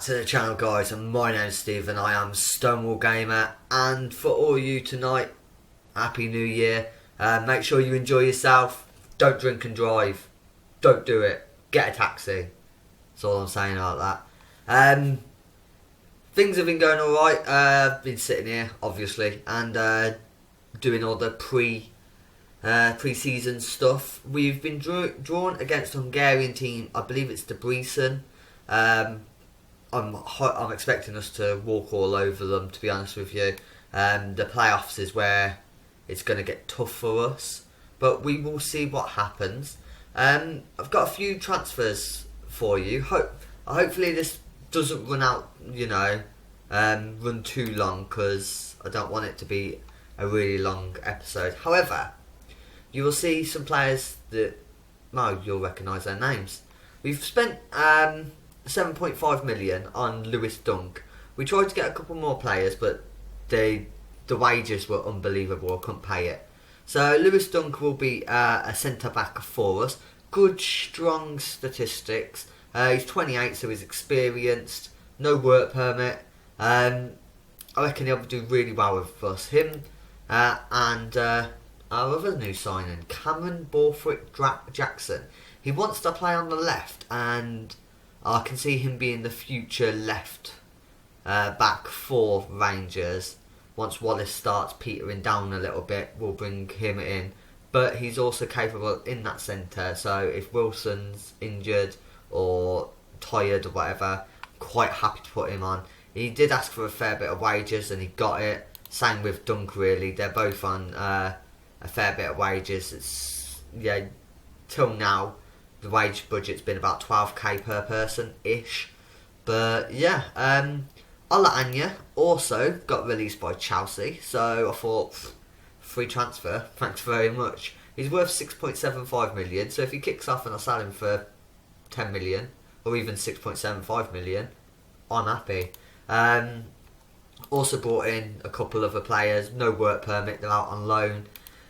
to the channel, guys, and my name's Steve and I am StoneWall Gamer, and for all you tonight, Happy New Year. Make sure you enjoy yourself, don't drink and drive, don't do it, get a taxi. That's all I'm saying about that. Things have been going alright. I've been sitting here, obviously, and doing all the pre-season stuff. We've been drawn against a Hungarian team, I believe it's Debrecen. I'm expecting us to walk all over them, to be honest with you. The playoffs is where it's going to get tough for us, but we will see what happens. I've got a few transfers for you. Hopefully this doesn't run out, run too long, because I don't want it to be a really long episode. However, you will see some players that, well, you'll recognise their names. We've spent 7.5 million on Lewis Dunk. We tried to get a couple more players, but the wages were unbelievable. I couldn't pay it. So Lewis Dunk will be a centre back for us. Good, strong statistics. He's 28, so he's experienced. No work permit. I reckon he'll do really well with us. Him and our other new signing, Cameron Borthwick-Jackson. He wants to play on the left, and I can see him being the future left back for Rangers. Once Wallace starts petering down a little bit, we'll bring him in. But he's also capable in that centre, so if Wilson's injured or tired or whatever, quite happy to put him on. He did ask for a fair bit of wages and he got it. Same with Dunk, really. They're both on a fair bit of wages. Till now, the wage budget's been about 12k per person-ish. But yeah, Anya also got released by Chelsea, so I thought, free transfer, thanks very much. He's worth 6.75 million, so if he kicks off and I sell him for 10 million, or even 6.75 million, I'm happy. Also brought in a couple other players, no work permit, they're out on loan,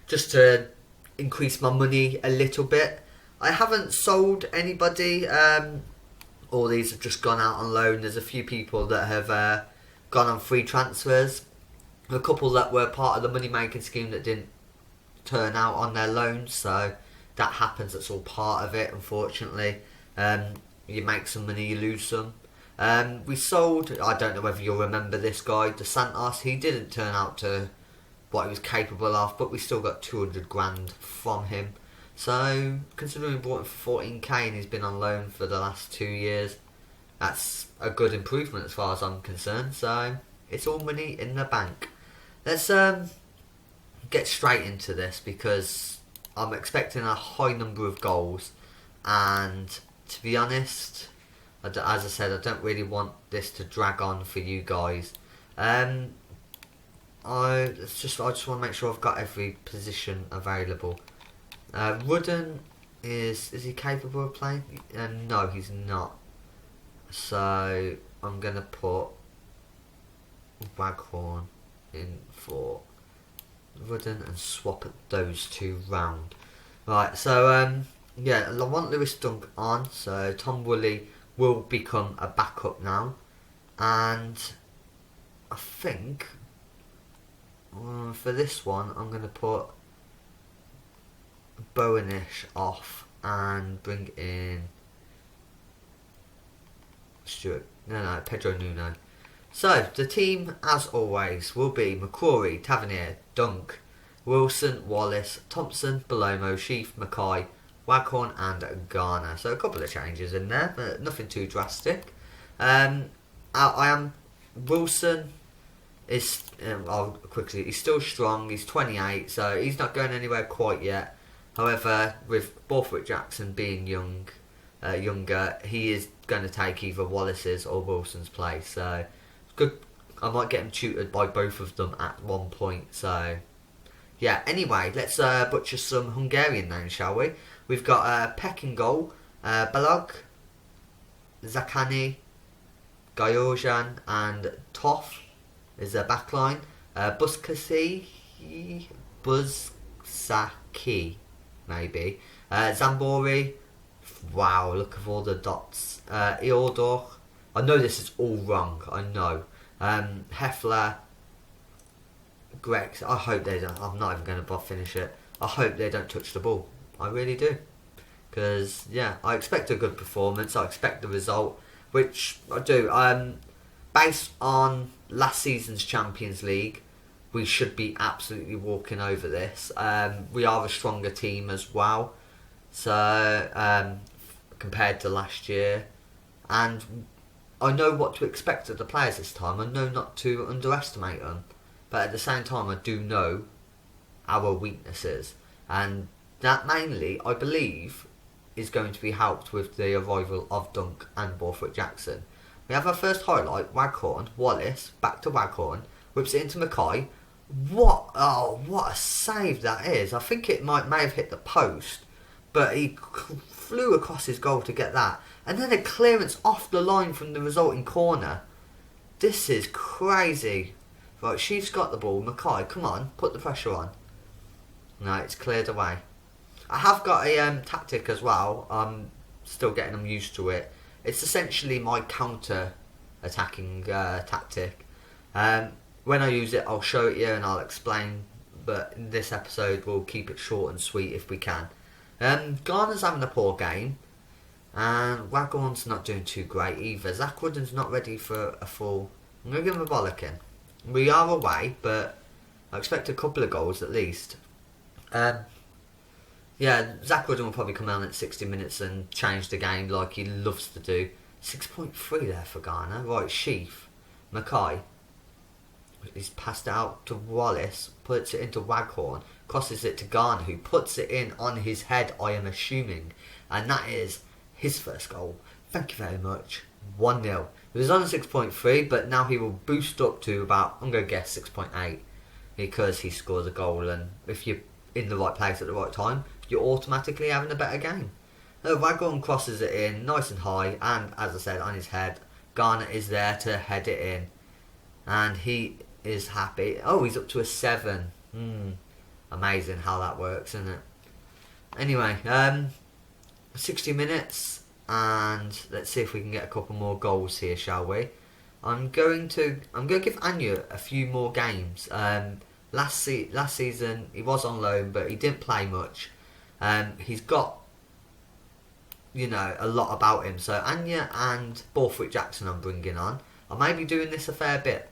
just to increase my money a little bit. I haven't sold anybody. All these have just gone out on loan. There's a few people that have gone on free transfers. A couple that were part of the money making scheme that didn't turn out on their loans. So that happens. That's all part of it, unfortunately. You make some money, you lose some. We sold, I don't know whether you'll remember this guy, De Santos. He didn't turn out to what he was capable of, but we still got 200 grand from him. So, considering we bought him for 14k and he's been on loan for the last 2 years, that's a good improvement as far as I'm concerned. So, it's all money in the bank. Let's get straight into this, because I'm expecting a high number of goals. And, to be honest, as I said, I don't really want this to drag on for you guys. I just want to make sure I've got every position available. Rudden is he capable of playing? No, he's not. So I'm gonna put Waghorn in for Rudden and swap those two round. Right. So yeah, I want Lewis Dunk on. So Tom Woolley will become a backup now, and I think for this one I'm gonna put Bowenish off and bring in Pedro Nuno. So the team, as always, will be McCrory, Tavernier, Dunk, Wilson, Wallace, Thompson, Belomo, Sheaf, Mackay, Waghorn and Garner. So a couple of changes in there, but nothing too drastic. Wilson is he's still strong. He's 28, so he's not going anywhere quite yet. However, with Borthwick-Jackson being younger, he is going to take either Wallace's or Wilson's place. So, good. I might get him tutored by both of them at one point. So, yeah. Anyway, let's butcher some Hungarian names, shall we? We've got Peck in goal, Balog, Zakani, Gyorjan, and Toff is their backline. Buzsaki. Maybe. Zambori. Wow, look at all the dots. Iordor. I know this is all wrong. I know. Heffler, Grex. I hope they don't. I'm not even going to finish it. I hope they don't touch the ball. I really do. Because yeah, I expect a good performance. I expect the result, which I do. Based on last season's Champions League, we should be absolutely walking over this. We are a stronger team as well, so compared to last year, and I know what to expect of the players this time. I know not to underestimate them, but at the same time, I do know our weaknesses, and that mainly, I believe, is going to be helped with the arrival of Dunk and Borthwick Jackson. We have our first highlight, Waghorn, Wallace, back to Waghorn, whips it into Mackay. What a save that is. I think it may have hit the post, but he flew across his goal to get that. And then a clearance off the line from the resulting corner. This is crazy. Right, she's got the ball. Mackay, come on, put the pressure on. No, it's cleared away. I have got a tactic as well. I'm still getting them used to it. It's essentially my counter-attacking tactic. When I use it, I'll show it you and I'll explain. But in this episode, we'll keep it short and sweet if we can. Garner's having a poor game. And Waghorn's not doing too great either. Zach Wooden's not ready for a full... I'm going to give him a bollocking. We are away, but I expect a couple of goals at least. Yeah, Zach Wooden will probably come on at 60 minutes and change the game like he loves to do. 6.3 there for Garner. Right, Sheaf. Mackay. He's passed it out to Wallace. Puts it into Waghorn. Crosses it to Garner, who puts it in on his head, I am assuming. And that is his first goal. Thank you very much. 1-0. It was on 6.3, but now he will boost up to about, I'm going to guess, 6.8. Because he scores a goal, and if you're in the right place at the right time, you're automatically having a better game. Waghorn crosses it in nice and high, and as I said, on his head. Garner is there to head it in, and he is happy. Oh, he's up to a 7. Amazing how that works, isn't it? Anyway, 60 minutes, and let's see if we can get a couple more goals here, shall we? I'm going to give Anya a few more games. Last season he was on loan, but he didn't play much. He's got, a lot about him. So Anya and Borthwick Jackson I'm bringing on. I may be doing this a fair bit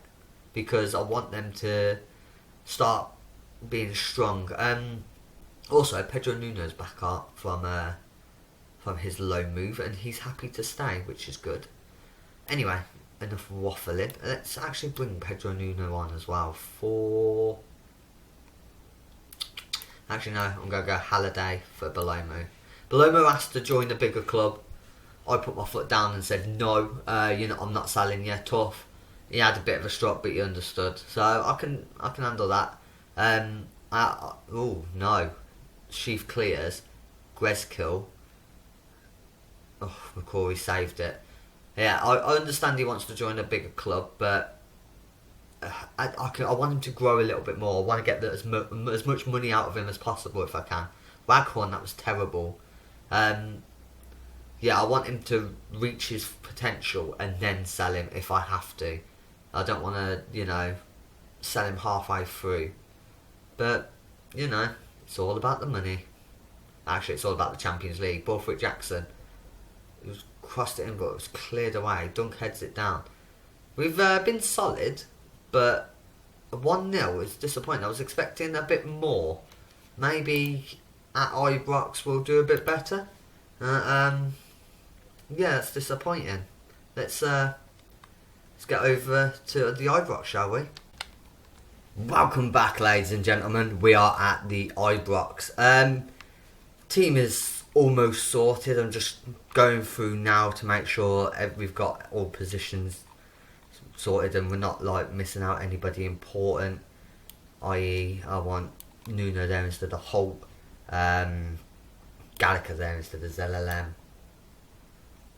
because I want them to start being strong. Also, Pedro Nuno's back up from his loan move, and he's happy to stay, which is good. Anyway, enough waffling. Let's actually bring Pedro Nuno on as well for... Actually, no, I'm going to go Halliday for Belomo. Belomo asked to join the bigger club. I put my foot down and said, no, I'm not selling you, tough. He had a bit of a strop, but he understood. So I can handle that. Oh, no. Sheaf clears. Grezkill. Oh, McCrory saved it. Yeah, I understand he wants to join a bigger club, but I want him to grow a little bit more. I want to get as much money out of him as possible if I can. Waghorn, that was terrible. Yeah, I want him to reach his potential and then sell him if I have to. I don't want to, sell him halfway through. But, it's all about the money. Actually, it's all about the Champions League. Borthwick Jackson. It was crossed it in, but it was cleared away. Dunk heads it down. We've been solid, but 1-0 is disappointing. I was expecting a bit more. Maybe at Ibrox we'll do a bit better. Yeah, it's disappointing. Let's get over to the Ibrox, shall we? Welcome back, ladies and gentlemen. We are at the Ibrox. Team is almost sorted. I'm just going through now to make sure we've got all positions sorted and we're not missing out anybody important. I.e., I want Nuno there instead of Holt, Gallagher there instead of ZLM.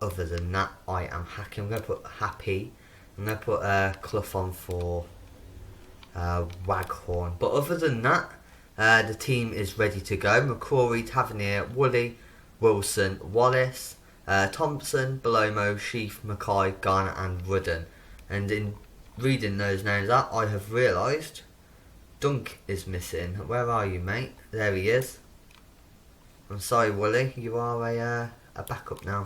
Other than that, I am happy. I'm going to put Happy. I'm going to put Clough on for Waghorn. But other than that, the team is ready to go. McCrory, Tavernier, Woolley, Wilson, Wallace, Thompson, Belomo, Sheaf, Mackay, Garner and Rudden. And in reading those names out, I have realised Dunk is missing. Where are you, mate? There he is. I'm sorry, Wooly, you are a backup now.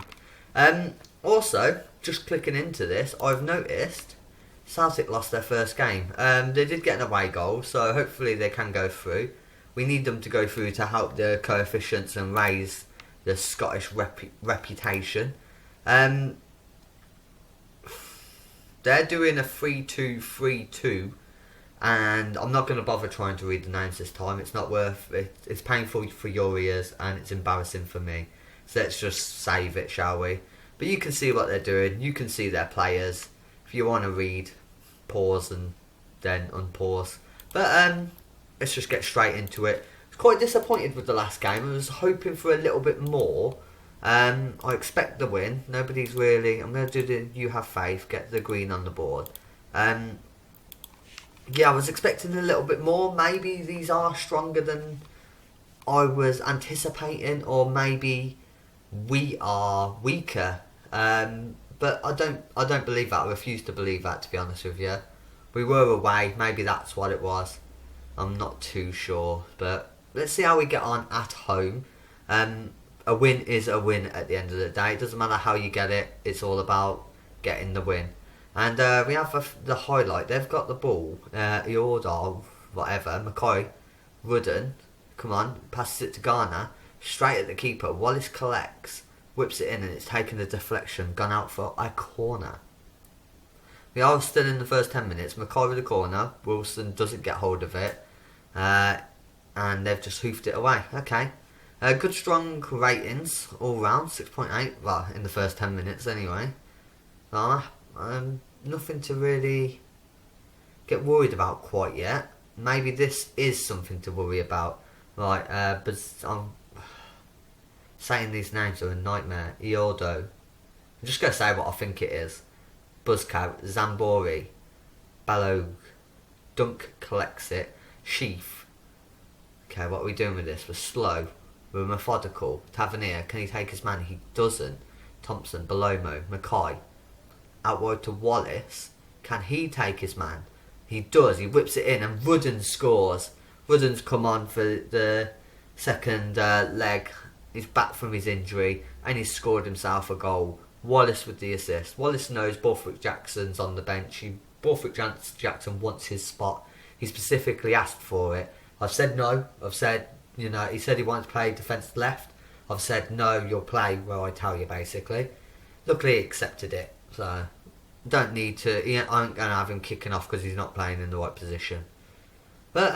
Also, just clicking into this, I've noticed Celtic lost their first game. They did get an away goal, so hopefully they can go through. We need them to go through to help the coefficients and raise the Scottish reputation. They're doing a 3-2-3-2, and I'm not going to bother trying to read the names this time. It's not worth it. It's painful for your ears, and it's embarrassing for me. So let's just save it, shall we? But you can see what they're doing. You can see their players. If you want to read, pause and then unpause. But let's just get straight into it. I was quite disappointed with the last game. I was hoping for a little bit more. I expect the win. Nobody's really... I'm going to do the you have faith, get the green on the board. Yeah, I was expecting a little bit more. Maybe these are stronger than I was anticipating, or maybe we are weaker. But I don't believe that. I refuse to believe that, to be honest with you. We were away. Maybe that's what it was. I'm not too sure. But let's see how we get on at home. A win is a win at the end of the day. It doesn't matter how you get it. It's all about getting the win. And we have the highlight. They've got the ball. Iordal, whatever. Mackay, Rudden. Come on. Passes it to Garner. Straight at the keeper. Wallace collects. Whips it in and it's taken a deflection. Gone out for a corner. We are still in the first 10 minutes. Mackay with the corner. Wilson doesn't get hold of it. And they've just hoofed it away. Okay. Good strong ratings all round. 6.8. Well, in the first 10 minutes anyway. Nothing to really get worried about quite yet. Maybe this is something to worry about. Right, but I'm saying these names are a nightmare. Iordo. I'm just going to say what I think it is. Buzzcow, Zambori, Balog, Dunk collects it, Sheaf. Okay, what are we doing with this? We're slow. We're methodical. Tavernier, can he take his man? He doesn't. Thompson, Belomo, Mackay. Out wide to Wallace. Can he take his man? He does. He whips it in and Rudden scores. Rudden's come on for the second leg. He's back from his injury and he's scored himself a goal. Wallace with the assist. Wallace knows Borthwick Jackson's on the bench. Borthwick Jackson wants his spot. He specifically asked for it. I've said no. I've said, he said he wants to play defence left. I've said no, you'll play where I tell you, basically. Luckily he accepted it. So, don't need to... I ain't going to have him kicking off because he's not playing in the right position. But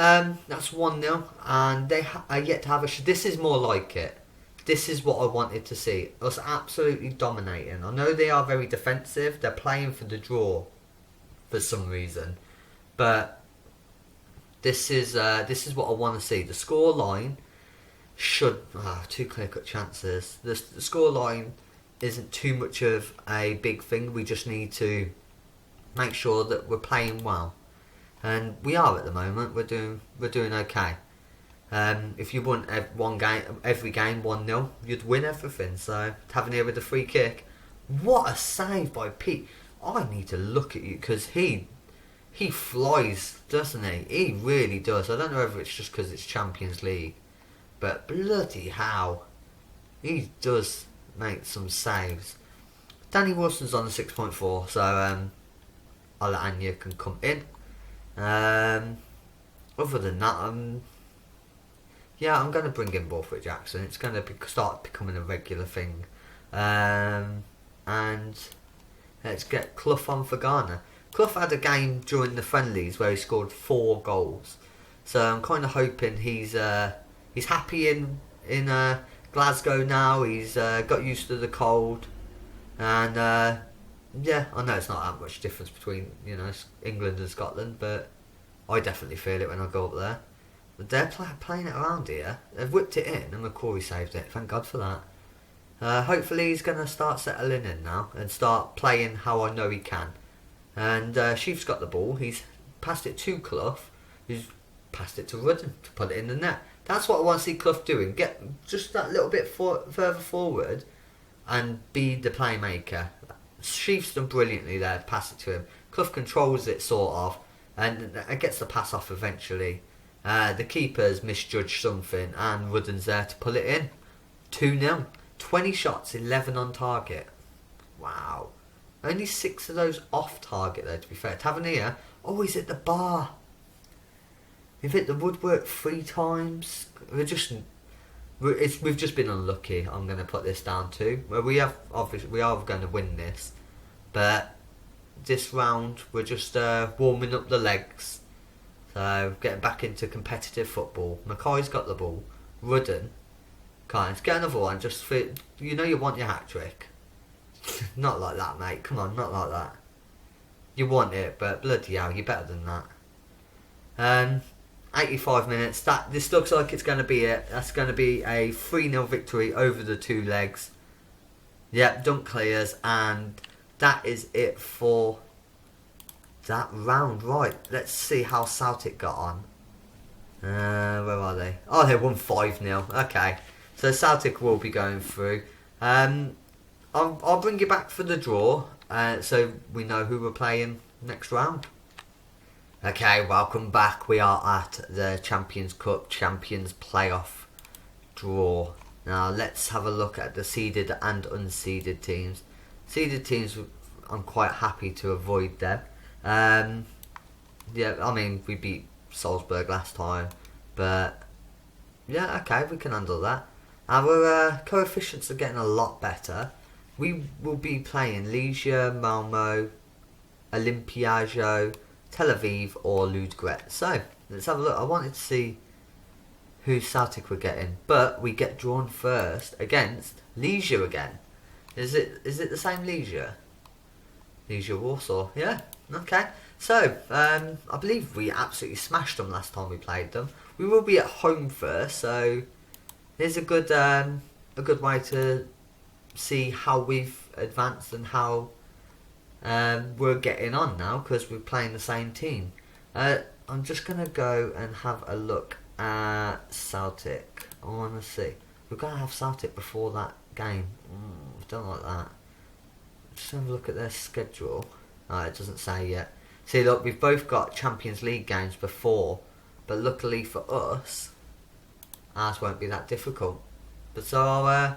that's 1-0. And they are yet to have a... This is more like it. This is what I wanted to see. Us absolutely dominating. I know they are very defensive. They're playing for the draw for some reason. But this is what I want to see. The score line should... 2 clear-cut chances. The score line isn't too much of a big thing. We just need to make sure that we're playing well. And we are at the moment. We're doing okay. If you won every game 1-0, you'd win everything. So Tavernier with the free kick. What a save by Pete. I need to look at you because he flies, doesn't he? He really does. I don't know whether it's just because it's Champions League, but bloody hell, he does make some saves. Danny Wilson's on the 6.4, so I'll let Anya can come in. Other than that, I'm going to bring in Borthwick Jackson. It's going to start becoming a regular thing. And let's get Clough on for Ghana. Clough had a game during the friendlies where he scored 4 goals. So I'm kind of hoping he's happy in Glasgow now. He's got used to the cold. And I know it's not that much difference between England and Scotland, but I definitely feel it when I go up there. But they're playing it around here. They've whipped it in and McCrory saved it. Thank God for that. Hopefully he's going to start settling in now and start playing how I know he can. And Sheaf's got the ball. He's passed it to Clough, who's passed it to Rudden to put it in the net. That's what I want to see Clough doing. Get just that little bit further forward. and be the playmaker. Sheaf's done brilliantly there, pass it to him. Clough controls it sort of, and it gets the pass off eventually. The keeper's misjudged something, and Rudden's there to pull it in. 2-0. 20 shots, 11 on target. Wow. Only 6 of those off target though, to be fair. Tavernier, he's hit the bar. We've hit the woodwork 3 times. We've just been unlucky. I'm going to put this down to. Well, we are going to win this, but this round we're just warming up the legs. So getting back into competitive football. Mackay's got the ball. Rudden, can't get another one. Just for, you want your hat trick. Not like that, mate. Come on, not like that. You want it, but bloody hell, you're better than that. 85 minutes. This looks like it's going to be it. That's going to be a 3-0 victory over the 2 legs. Yep, dunk clears, and that is it for that round. Right, let's see how Celtic got on. Where are they? Oh, they won 5-0. Okay, so Celtic will be going through. I'll bring you back for the draw, so we know who we're playing next round. Okay, welcome back. We are at the Champions Cup Champions Playoff draw. Now let's have a look at the seeded and unseeded teams. Seeded teams, I'm quite happy to avoid them. Yeah, I mean, we beat Salzburg last time, but yeah, okay, we can handle that. Our coefficients are getting a lot better. We will be playing Legia, Malmo, Olympiajo, Tel Aviv or Ludogorets. So let's have a look. I wanted to see who Celtic were getting, but we get drawn first against Legia again. Is it the same Legia? Legia Warsaw. Yeah. Okay. So I believe we absolutely smashed them last time we played them. We will be at home first, so there's a good way to see how we've advanced and how we're getting on now, because we're playing the same team. I'm just going to go and have a look at Celtic. I want to see. We're going to have Celtic before that game. I don't like that. Just have a look at their schedule. Oh, it doesn't say yet. See, look, we've both got Champions League games before, but luckily for us, ours won't be that difficult. But so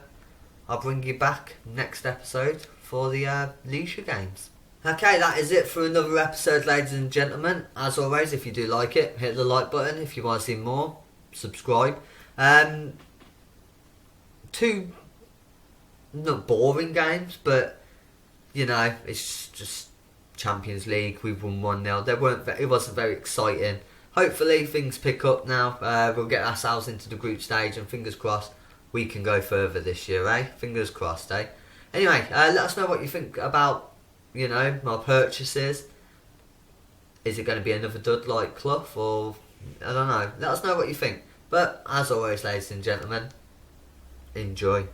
I'll bring you back next episode for the Leisure games. Okay, that is it for another episode, ladies and gentlemen. As always, if you do like it, hit the like button. If you want to see more, subscribe. 2 not boring games, but it's just Champions League. We've won 1-0. It wasn't very exciting. Hopefully things pick up now. We'll get ourselves into the group stage, and fingers crossed we can go further this year, eh? Fingers crossed, eh? Anyway, let us know what you think about, my purchases. Is it going to be another dud like Clough, or I don't know. Let us know what you think. But as always, ladies and gentlemen, enjoy.